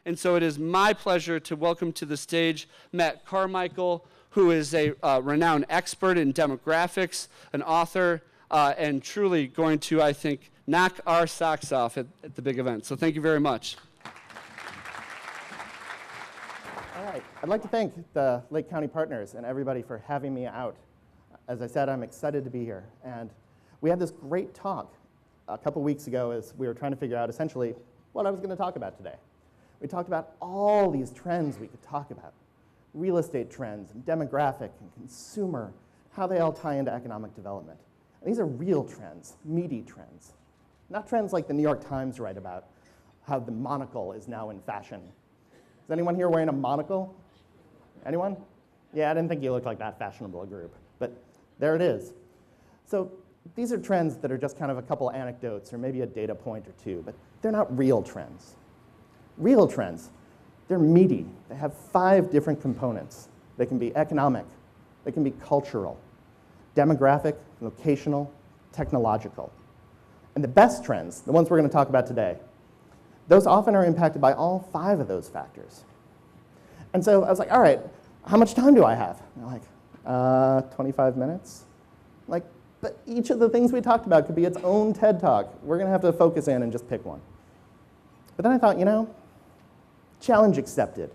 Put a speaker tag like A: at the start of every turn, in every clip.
A: And so it is my pleasure to welcome to the stage Matt Carmichael, who is a renowned expert in demographics, an author, and truly going to, I think, knock our socks off at the big event. So thank you very much.
B: All right. I'd like to thank the Lake County partners and everybody for having me out. As I said, I'm excited to be here. And we had this great talk a couple weeks ago as we were trying to figure out essentially what I was going to talk about today. We talked about all these trends we could talk about. Real estate trends, and demographic, and consumer, how they all tie into economic development. And these are real trends, meaty trends. Not trends like the New York Times write about, how the monocle is now in fashion. Is anyone here wearing a monocle? Anyone? Yeah, I didn't think you looked like that fashionable a group, but there it is. So these are trends that are just kind of a couple anecdotes or maybe a data point or two, but they're not real trends. Real trends, they're meaty. They have 5 different components. They can be economic, they can be cultural, demographic, locational, technological. And the best trends, the ones we're going to talk about today, those often are impacted by all 5 of those factors. And so I was like, all right, how much time do I have? And they're like, 25 minutes? Like, but each of the things we talked about could be its own TED Talk. We're going to have to focus in and just pick one. But then I thought, you know, challenge accepted.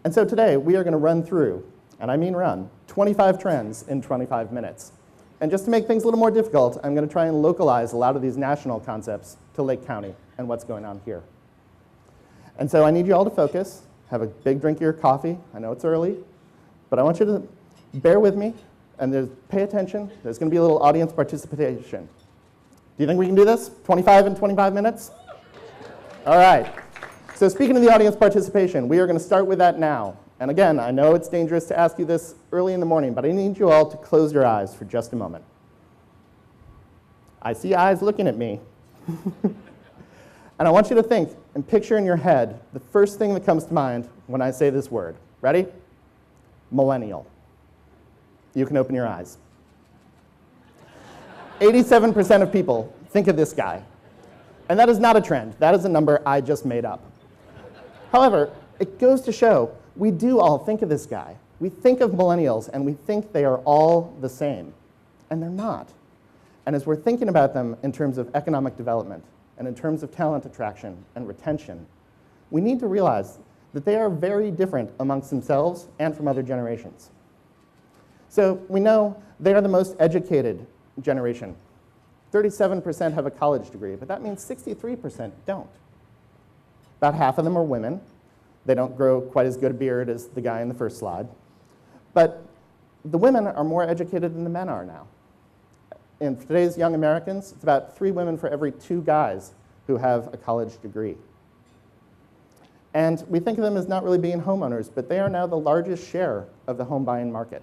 B: And so today we are going to run through, and I mean run, 25 trends in 25 minutes. And just to make things a little more difficult, I'm going to try and localize a lot of these national concepts to Lake County and what's going on here. And so I need you all to focus, have a big drink of your coffee. I know it's early, but I want you to bear with me and pay attention. There's going to be a little audience participation. Do you think we can do this? 25 in 25 minutes? All right. So speaking of the audience participation, we are going to start with that now. And again, I know it's dangerous to ask you this early in the morning, but I need you all to close your eyes for just a moment. I see eyes looking at me. And I want you to think and picture in your head the first thing that comes to mind when I say this word. Ready? Millennial. You can open your eyes. 87% of people think of this guy. And that is not a trend. That is a number I just made up. However, it goes to show we do all think of this guy. We think of millennials, and we think they are all the same. And they're not. And as we're thinking about them in terms of economic development, and in terms of talent attraction and retention, we need to realize that they are very different amongst themselves and from other generations. So we know they are the most educated generation. 37% have a college degree, but that means 63% don't. About half of them are women. They don't grow quite as good a beard as the guy in the first slide. But the women are more educated than the men are now. In today's young Americans, it's about 3 women for every 2 guys who have a college degree. And we think of them as not really being homeowners, but they are now the largest share of the home buying market.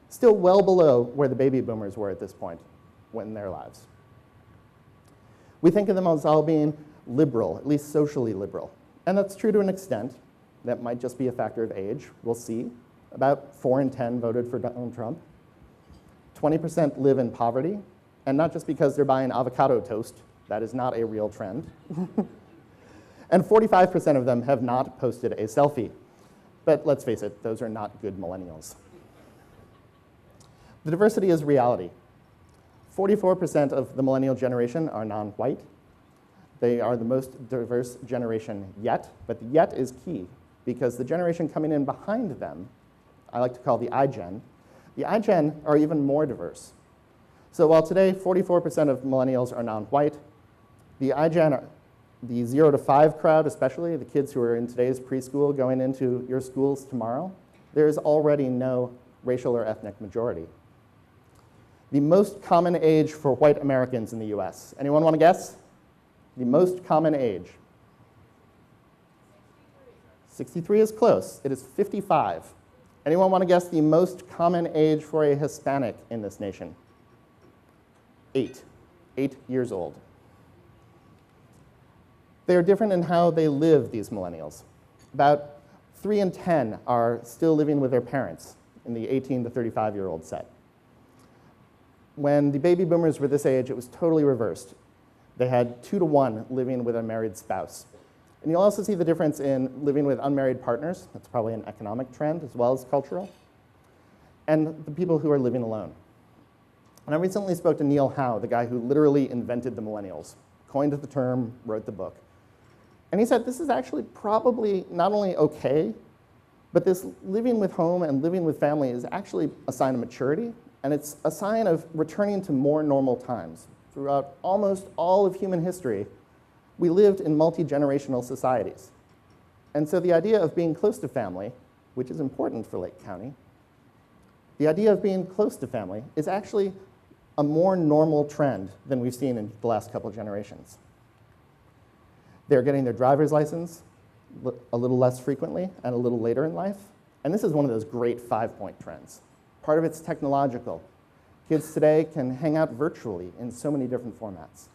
B: Still well below where the baby boomers were at this point in their lives. We think of them as all being liberal, at least socially liberal. And that's true to an extent. That might just be a factor of age. We'll see. About 4 in 10 voted for Donald Trump. 20% live in poverty. And not just because they're buying avocado toast. That is not a real trend. And 45% of them have not posted a selfie. But let's face it, those are not good millennials. The diversity is reality. 44% of the millennial generation are non-white. They are the most diverse generation yet, but the yet is key because the generation coming in behind them, I like to call the iGen, are even more diverse. So while today 44% of millennials are non-white, the iGen, the 0 to 5 crowd especially, the kids who are in today's preschool going into your schools tomorrow, there is already no racial or ethnic majority. The most common age for white Americans in the US. Anyone want to guess? The most common age. 63 is close. It is 55. Anyone want to guess the most common age for a Hispanic in this nation? 8 years old. They are different in how they live, these millennials. About 3 in 10 are still living with their parents in the 18 to 35-year-old set. When the baby boomers were this age, it was totally reversed. They had 2 to 1 living with a married spouse. And you'll also see the difference in living with unmarried partners. That's probably an economic trend as well as cultural. And the people who are living alone. And I recently spoke to Neil Howe, the guy who literally invented the millennials, coined the term, wrote the book. And he said this is actually probably not only okay, but this living with home and living with family is actually a sign of maturity, and it's a sign of returning to more normal times. Throughout almost all of human history, we lived in multi-generational societies. And so the idea of being close to family, which is important for Lake County, the idea of being close to family is actually a more normal trend than we've seen in the last couple of generations. They're getting their driver's license a little less frequently and a little later in life. And this is one of those great 5-point trends. Part of it's technological. Kids today can hang out virtually in so many different formats.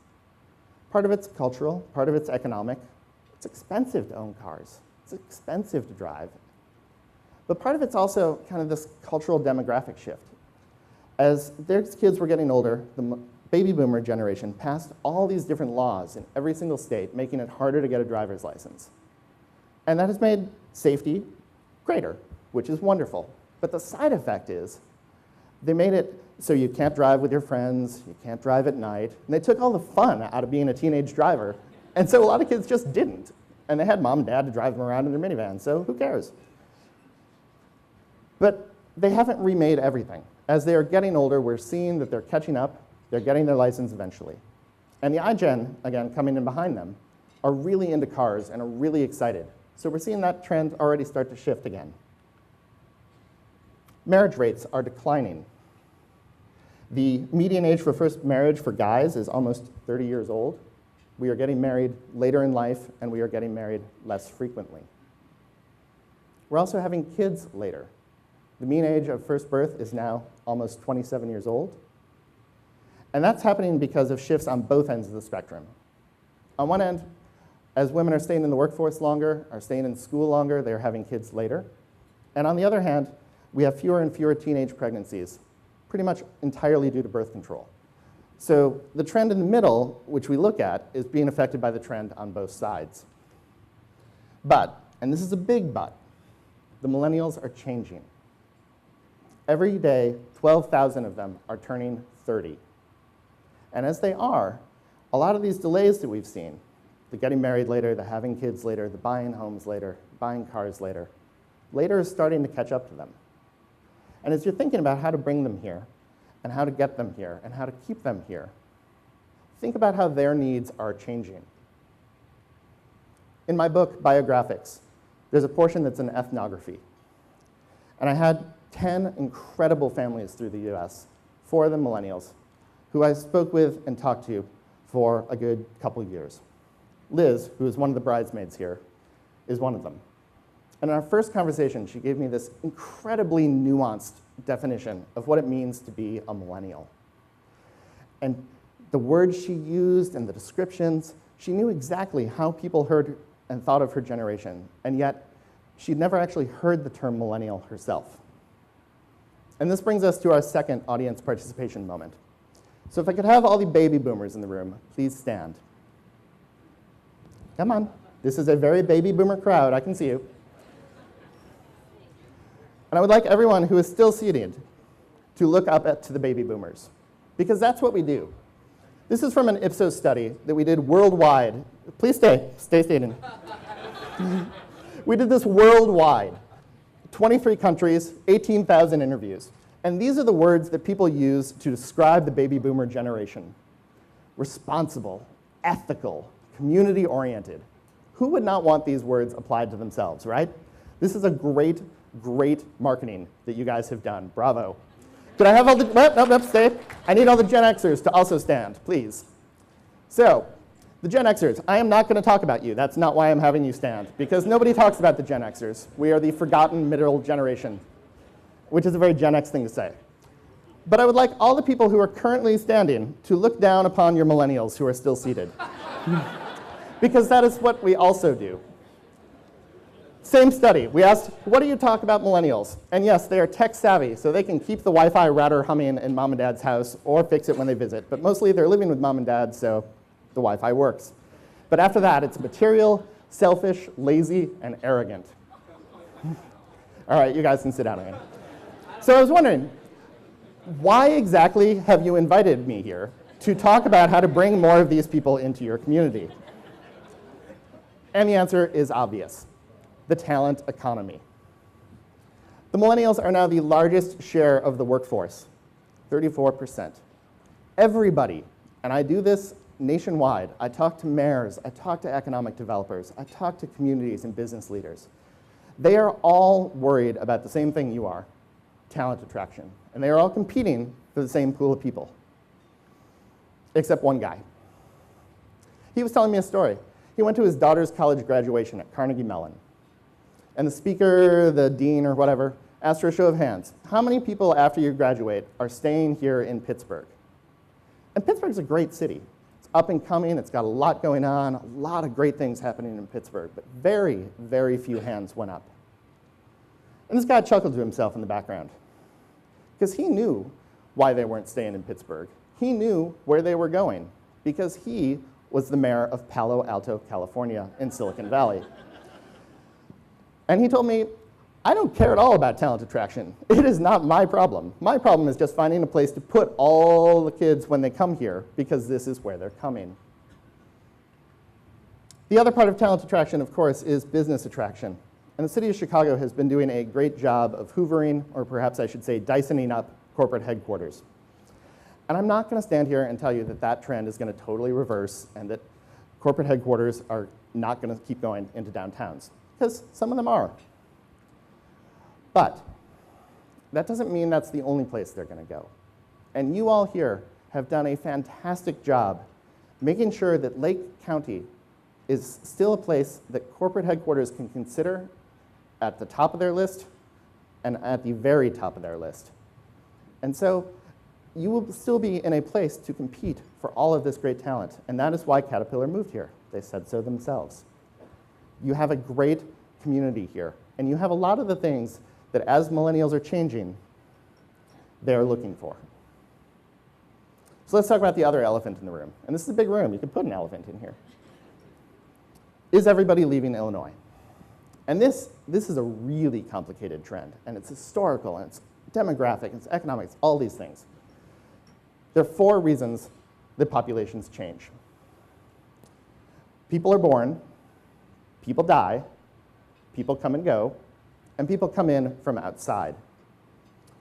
B: Part of it's cultural, part of it's economic. It's expensive to own cars. It's expensive to drive. But part of it's also kind of this cultural demographic shift. As their kids were getting older, the baby boomer generation passed all these different laws in every single state, making it harder to get a driver's license. And that has made safety greater, which is wonderful. But the side effect is they made it so you can't drive with your friends, you can't drive at night, and they took all the fun out of being a teenage driver. And so a lot of kids just didn't. And they had mom and dad to drive them around in their minivan, so who cares? But they haven't remade everything. As they are getting older, we're seeing that they're catching up, they're getting their license eventually. And the iGen, again, coming in behind them, are really into cars and are really excited. So we're seeing that trend already start to shift again. Marriage rates are declining. The median age for first marriage for guys is almost 30 years old. We are getting married later in life, and we are getting married less frequently. We're also having kids later. The mean age of first birth is now almost 27 years old. And that's happening because of shifts on both ends of the spectrum. On one end, as women are staying in the workforce longer, are staying in school longer, they're having kids later. And on the other hand, we have fewer and fewer teenage pregnancies, pretty much entirely due to birth control. So the trend in the middle, which we look at, is being affected by the trend on both sides. But, and this is a big but, the millennials are changing. Every day, 12,000 of them are turning 30. And as they are, a lot of these delays that we've seen, the getting married later, the having kids later, the buying homes later, buying cars later is starting to catch up to them. And as you're thinking about how to bring them here, and how to get them here, and how to keep them here, think about how their needs are changing. In my book, Biographics, there's a portion that's an ethnography. And I had 10 incredible families through the US, 4 of them millennials, who I spoke with and talked to for a good couple years. Liz, who is one of the bridesmaids here, is one of them. And in our first conversation, she gave me this incredibly nuanced definition of what it means to be a millennial. And the words she used and the descriptions, she knew exactly how people heard and thought of her generation, and yet she'd never actually heard the term millennial herself. And this brings us to our second audience participation moment. So if I could have all the baby boomers in the room, please stand. Come on. This is a very baby boomer crowd. I can see you. And I would like everyone who is still seated to look up to the baby boomers, because that's what we do. This is from an Ipsos study that we did worldwide. Please stay seated. We did this worldwide, 23 countries, 18,000 interviews. And these are the words that people use to describe the baby boomer generation. Responsible, ethical, community-oriented. Who would not want these words applied to themselves, right? This is a great, great marketing that you guys have done. Bravo. Could I have all the, nope, stay. I need all the Gen Xers to also stand, please. So, the Gen Xers, I am not going to talk about you. That's not why I'm having you stand, because nobody talks about the Gen Xers. We are the forgotten middle generation, which is a very Gen X thing to say. But I would like all the people who are currently standing to look down upon your millennials who are still seated. Because that is what we also do. Same study. We asked, what do you talk about millennials? And yes, they are tech savvy, so they can keep the Wi-Fi router humming in mom and dad's house or fix it when they visit. But mostly they're living with mom and dad, so the Wi-Fi works. But after that, it's material, selfish, lazy, and arrogant. All right, you guys can sit down again. So I was wondering, why exactly have you invited me here to talk about how to bring more of these people into your community? And the answer is obvious: the talent economy. The millennials are now the largest share of the workforce, 34%. Everybody, and I do this nationwide, I talk to mayors, I talk to economic developers, I talk to communities and business leaders. They are all worried about the same thing you are: talent attraction. And they are all competing for the same pool of people, except one guy. He was telling me a story. He went to his daughter's college graduation at Carnegie Mellon. And the speaker, the dean or whatever, asked for a show of hands. How many people after you graduate are staying here in Pittsburgh? And Pittsburgh's a great city. It's up and coming, it's got a lot going on, a lot of great things happening in Pittsburgh, but very, very few hands went up. And this guy chuckled to himself in the background, because he knew why they weren't staying in Pittsburgh. He knew where they were going, because he was the mayor of Palo Alto, California, in Silicon Valley. And he told me, I don't care at all about talent attraction. It is not my problem. My problem is just finding a place to put all the kids when they come here, because this is where they're coming. The other part of talent attraction, of course, is business attraction. And the city of Chicago has been doing a great job of hoovering, or perhaps I should say Dysoning up, corporate headquarters. And I'm not going to stand here and tell you that that trend is going to totally reverse and that corporate headquarters are not going to keep going into downtowns, because some of them are. But that doesn't mean that's the only place they're going to go. And you all here have done a fantastic job making sure that Lake County is still a place that corporate headquarters can consider at the top of their list and at the very top of their list. And so you will still be in a place to compete for all of this great talent. And that is why Caterpillar moved here. They said so themselves. You have a great community here. And you have a lot of the things that as millennials are changing, they're looking for. So let's talk about the other elephant in the room. And this is a big room. You could put an elephant in here. Is everybody leaving Illinois? And this is a really complicated trend. And it's historical, and it's demographic, it's economic, it's all these things. There are 4 reasons that populations change. People are born, people die, people come and go, and people come in from outside.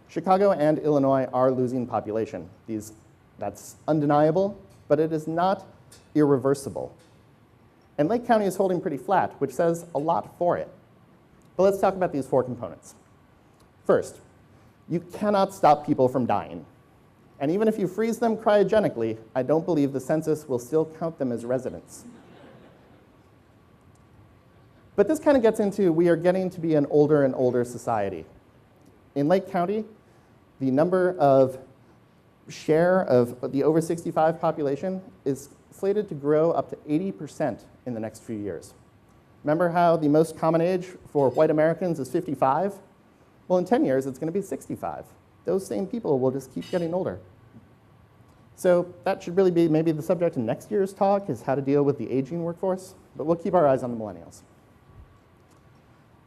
B: Chicago and Illinois are losing population. That's undeniable, but it is not irreversible. And Lake County is holding pretty flat, which says a lot for it. But let's talk about these 4 components. First, you cannot stop people from dying. And even if you freeze them cryogenically, I don't believe the census will still count them as residents. But this kind of gets into, we are getting to be an older and older society. In Lake County, the number of share of the over 65 population is slated to grow up to 80% in the next few years. Remember how the most common age for white Americans is 55? Well, in 10 years, it's going to be 65. Those same people will just keep getting older. So that should really be maybe the subject of next year's talk, is how to deal with the aging workforce. But we'll keep our eyes on the millennials.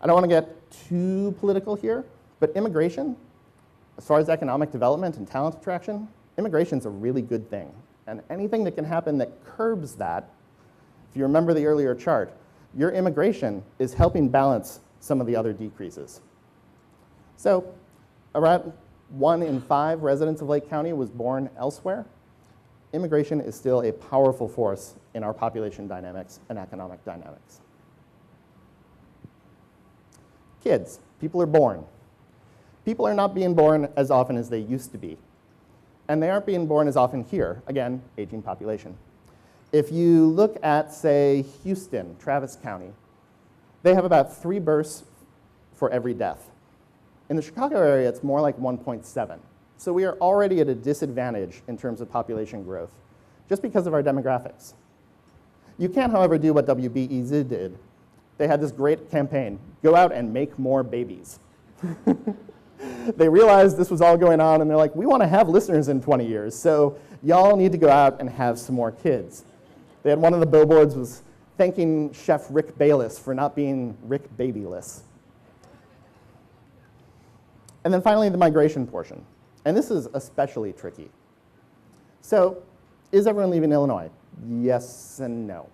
B: I don't want to get too political here, but immigration, as far as economic development and talent attraction, immigration is a really good thing. And anything that can happen that curbs that, if you remember the earlier chart, your immigration is helping balance some of the other decreases. So around 1 in 5 residents of Lake County was born elsewhere. Immigration is still a powerful force in our population dynamics and economic dynamics. Kids, people are born. People are not being born as often as they used to be. And they aren't being born as often here. Again, aging population. If you look at, say, Houston, Travis County, they have about 3 births for every death. In the Chicago area, it's more like 1.7. So we are already at a disadvantage in terms of population growth, just because of our demographics. You can, however, do what WBEZ did. They had this great campaign, go out and make more babies. They realized this was all going on, and they're like, we want to have listeners in 20 years, so y'all need to go out and have some more kids. They had one of the billboards was, thanking Chef Rick Bayless for not being Rick Babyless. And then finally, the migration portion. And this is especially tricky. So, is everyone leaving Illinois? Yes and no.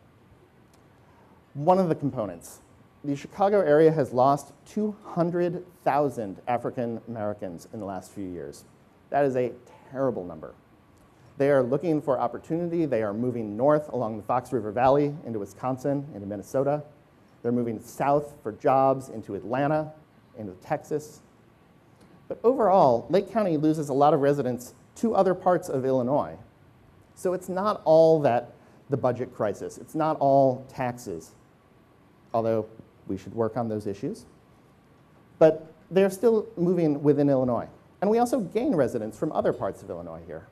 B: One of the components. The Chicago area has lost 200,000 African Americans in the last few years. That is a terrible number. They are looking for opportunity. They are moving north along the Fox River Valley into Wisconsin, into Minnesota. They're moving south for jobs into Atlanta, into Texas. But overall, Lake County loses a lot of residents to other parts of Illinois. So it's not all that the budget crisis. It's not all taxes, although we should work on those issues. But they're still moving within Illinois. And we also gain residents from other parts of Illinois here.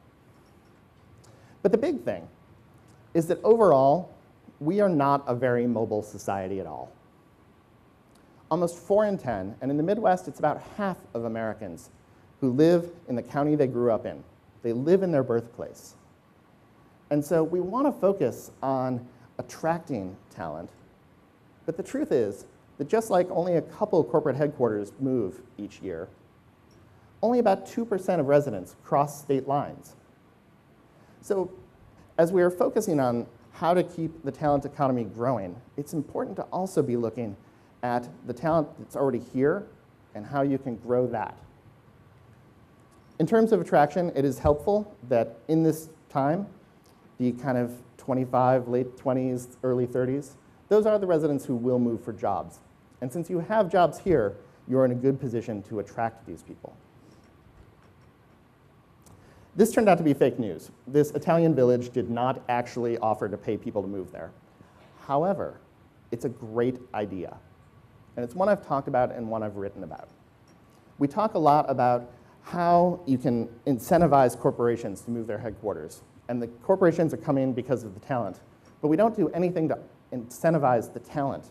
B: But the big thing is that overall, we are not a very mobile society at all. Almost 4 in 10, and in the Midwest, it's about half of Americans who live in the county they grew up in. They live in their birthplace. And so we want to focus on attracting talent. But the truth is that just like only a couple of corporate headquarters move each year, only about 2% of residents cross state lines. So as we are focusing on how to keep the talent economy growing, it's important to also be looking at the talent that's already here and how you can grow that. In terms of attraction, it is helpful that in this time, the kind of 25, late 20s, early 30s, those are the residents who will move for jobs. And since you have jobs here, you're in a good position to attract these people. This turned out to be fake news. This Italian village did not actually offer to pay people to move there. However, it's a great idea. And it's one I've talked about and one I've written about. We talk a lot about how you can incentivize corporations to move their headquarters. And the corporations are coming because of the talent. But we don't do anything to incentivize the talent.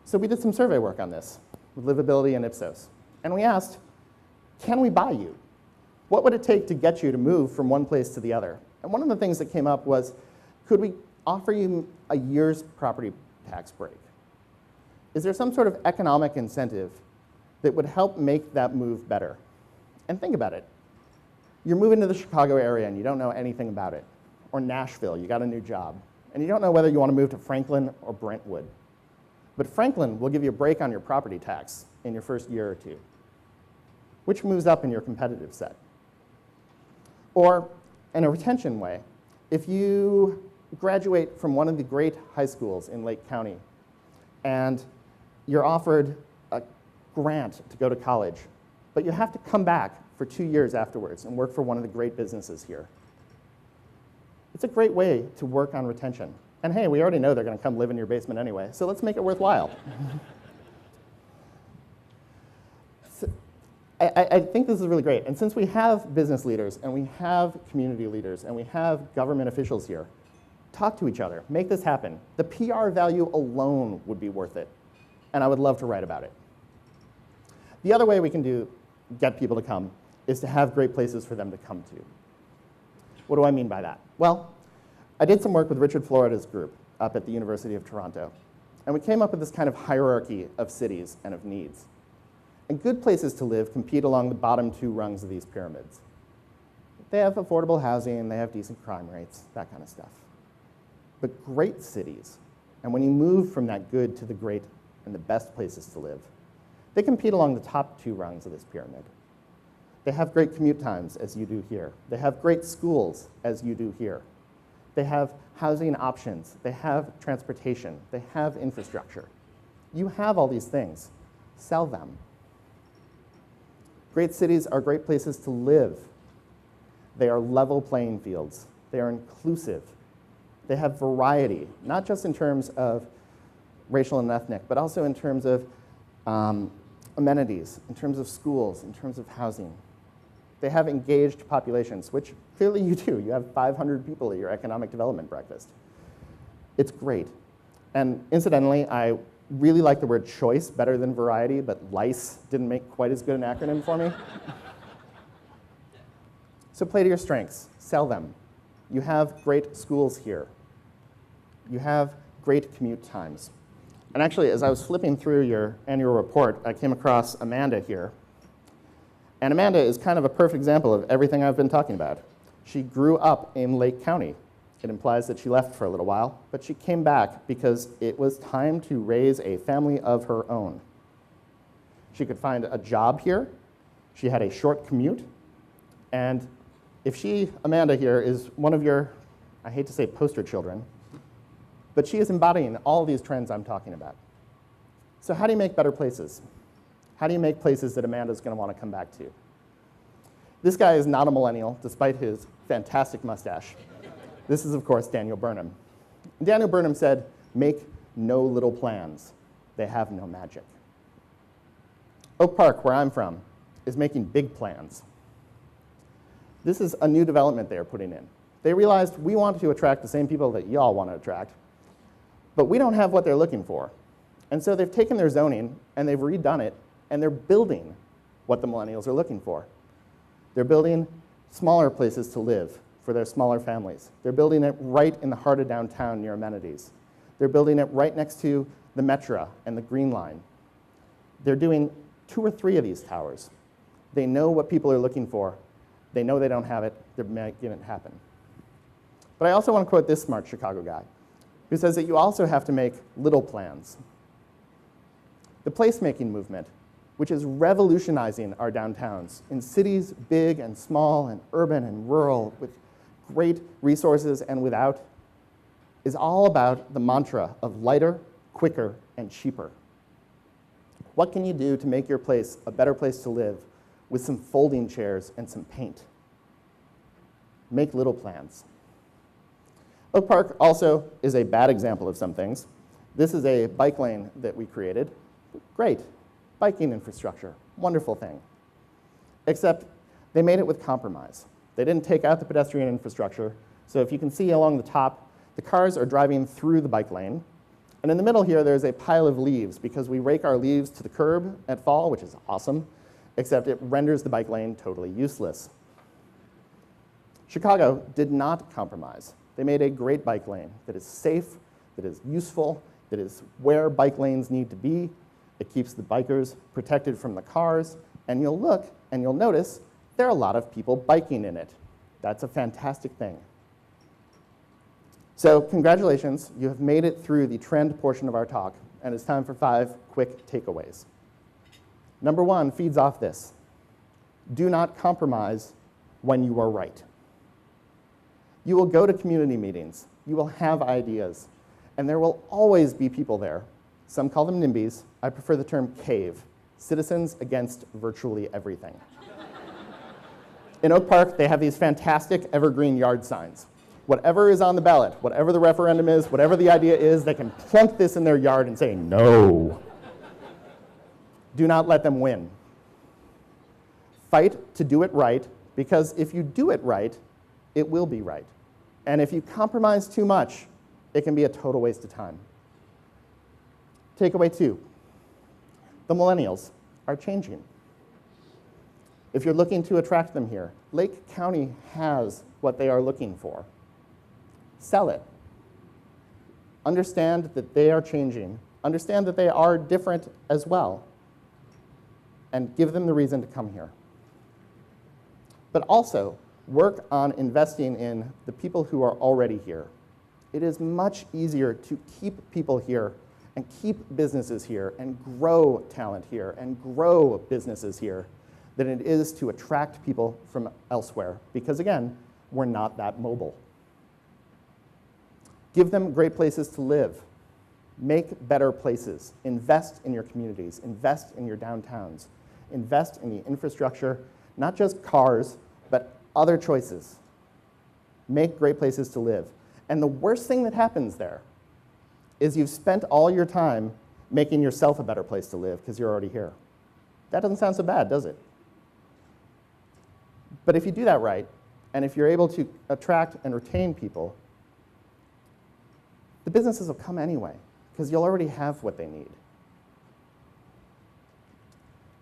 B: So we did some survey work on this with Livability and Ipsos. And we asked, can we buy you? What would it take to get you to move from one place to the other? And one of the things that came up was, could we offer you a year's property tax break? Is there some sort of economic incentive that would help make that move better? And think about it. You're moving to the Chicago area and you don't know anything about it. Or Nashville, you got a new job. And you don't know whether you want to move to Franklin or Brentwood. But Franklin will give you a break on your property tax in your first year or two. Which moves up in your competitive set? Or in a retention way, if you graduate from one of the great high schools in Lake County and you're offered a grant to go to college, but you have to come back for 2 years afterwards and work for one of the great businesses here. It's a great way to work on retention. And hey, we already know they're going to come live in your basement anyway, so let's make it worthwhile. I think this is really great. And since we have business leaders, and we have community leaders, and we have government officials here, talk to each other. Make this happen. The PR value alone would be worth it. And I would love to write about it. The other way we can get people to come is to have great places for them to come to. What do I mean by that? Well, I did some work with Richard Florida's group up at the University of Toronto. And we came up with this kind of hierarchy of cities and of needs. And good places to live compete along the bottom 2 rungs of these pyramids. They have affordable housing, they have decent crime rates, that kind of stuff. But great cities, and when you move from that good to the great and the best places to live, they compete along the top 2 rungs of this pyramid. They have great commute times, as you do here. They have great schools, as you do here. They have housing options. They have transportation. They have infrastructure. You have all these things. Sell them. Great cities are great places to live. They are level playing fields. They are inclusive. They have variety, not just in terms of racial and ethnic, but also in terms of amenities, in terms of schools, in terms of housing. They have engaged populations, which clearly you do. You have 500 people at your economic development breakfast. It's great. And incidentally, I really like the word choice better than variety, but LICE didn't make quite as good an acronym for me. So play to your strengths. Sell them. You have great schools here. you have great commute times. And actually, as I was flipping through your annual report, I came across Amanda here. And Amanda is kind of a perfect example of everything I've been talking about. She grew up in Lake County. It implies that she left for a little while, but she came back because it was time to raise a family of her own. She could find a job here. She had a short commute. And if Amanda here, is one of your, I hate to say poster children, but she is embodying all of these trends I'm talking about. So how do you make better places? How do you make places that Amanda's going to want to come back to? This guy is not a millennial, despite his fantastic mustache. This is, of course, Daniel Burnham. Daniel Burnham said, "Make no little plans. They have no magic." Oak Park, where I'm from, is making big plans. This is a new development they are putting in. They realized we want to attract the same people that y'all want to attract, but we don't have what they're looking for. And so they've taken their zoning and they've redone it, and they're building what the millennials are looking for. They're building smaller places to live for their smaller families. They're building it right in the heart of downtown near amenities. They're building it right next to the Metro and the Green Line. They're doing 2 or 3 of these towers. They know what people are looking for. They know they don't have it. They're making it happen. But I also want to quote this smart Chicago guy who says that you also have to make little plans. The placemaking movement, which is revolutionizing our downtowns in cities big and small and urban and rural with great resources and without, is all about the mantra of lighter, quicker, and cheaper. What can you do to make your place a better place to live with some folding chairs and some paint? Make little plans. Oak Park also is a bad example of some things. This is a bike lane that we created. Great. Biking infrastructure. Wonderful thing. Except they made it with compromise. They didn't take out the pedestrian infrastructure. So if you can see along the top, the cars are driving through the bike lane. And in the middle here, there's a pile of leaves because we rake our leaves to the curb at fall, which is awesome, except it renders the bike lane totally useless. Chicago did not compromise. They made a great bike lane that is safe, that is useful, that is where bike lanes need to be. It keeps the bikers protected from the cars, and you'll look and you'll notice there are a lot of people biking in it. That's a fantastic thing. So congratulations, you have made it through the trend portion of our talk, and it's time for 5 quick takeaways. Number 1 feeds off this. Do not compromise when you are right. You will go to community meetings, you will have ideas, and there will always be people there. Some call them NIMBYs. I prefer the term CAVE, Citizens Against Virtually Everything. In Oak Park, they have these fantastic evergreen yard signs. Whatever is on the ballot, whatever the referendum is, whatever the idea is, they can plunk this in their yard and say no. Do not let them win. Fight to do it right, because if you do it right, it will be right. And if you compromise too much, it can be a total waste of time. Takeaway 2, the millennials are changing. If you're looking to attract them here, Lake County has what they are looking for. Sell it. Understand that they are changing. Understand that they are different as well. And give them the reason to come here. But also, work on investing in the people who are already here. It is much easier to keep people here and keep businesses here and grow talent here and grow businesses here than it is to attract people from elsewhere. Because again, we're not that mobile. Give them great places to live. Make better places. Invest in your communities. Invest in your downtowns. Invest in the infrastructure, not just cars, but other choices. Make great places to live. And the worst thing that happens there is you've spent all your time making yourself a better place to live because you're already here. That doesn't sound so bad, does it? But if you do that right, and if you're able to attract and retain people, the businesses will come anyway because you'll already have what they need.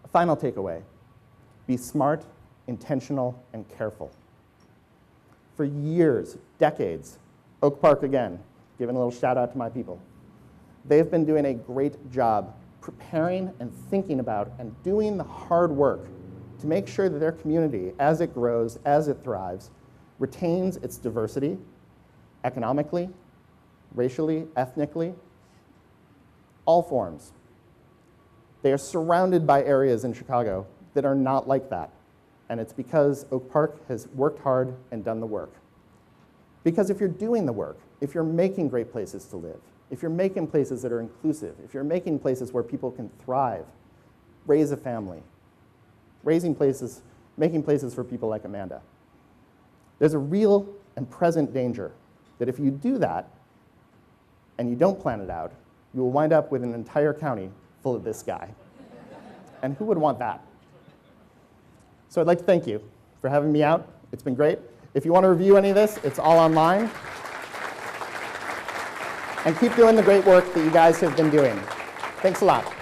B: A final takeaway, be smart, intentional, and careful. For years, decades, Oak Park, again, giving a little shout out to my people. They've been doing a great job preparing and thinking about and doing the hard work to make sure that their community, as it grows, as it thrives, retains its diversity economically, racially, ethnically, all forms. They are surrounded by areas in Chicago that are not like that. And it's because Oak Park has worked hard and done the work. Because if you're doing the work, if you're making great places to live, if you're making places that are inclusive, if you're making places where people can thrive, raise a family, making places for people like Amanda, there's a real and present danger that if you do that and you don't plan it out, you will wind up with an entire county full of this guy. And who would want that? So I'd like to thank you for having me out. It's been great. If you want to review any of this, it's all online. And keep doing the great work that you guys have been doing. Thanks a lot.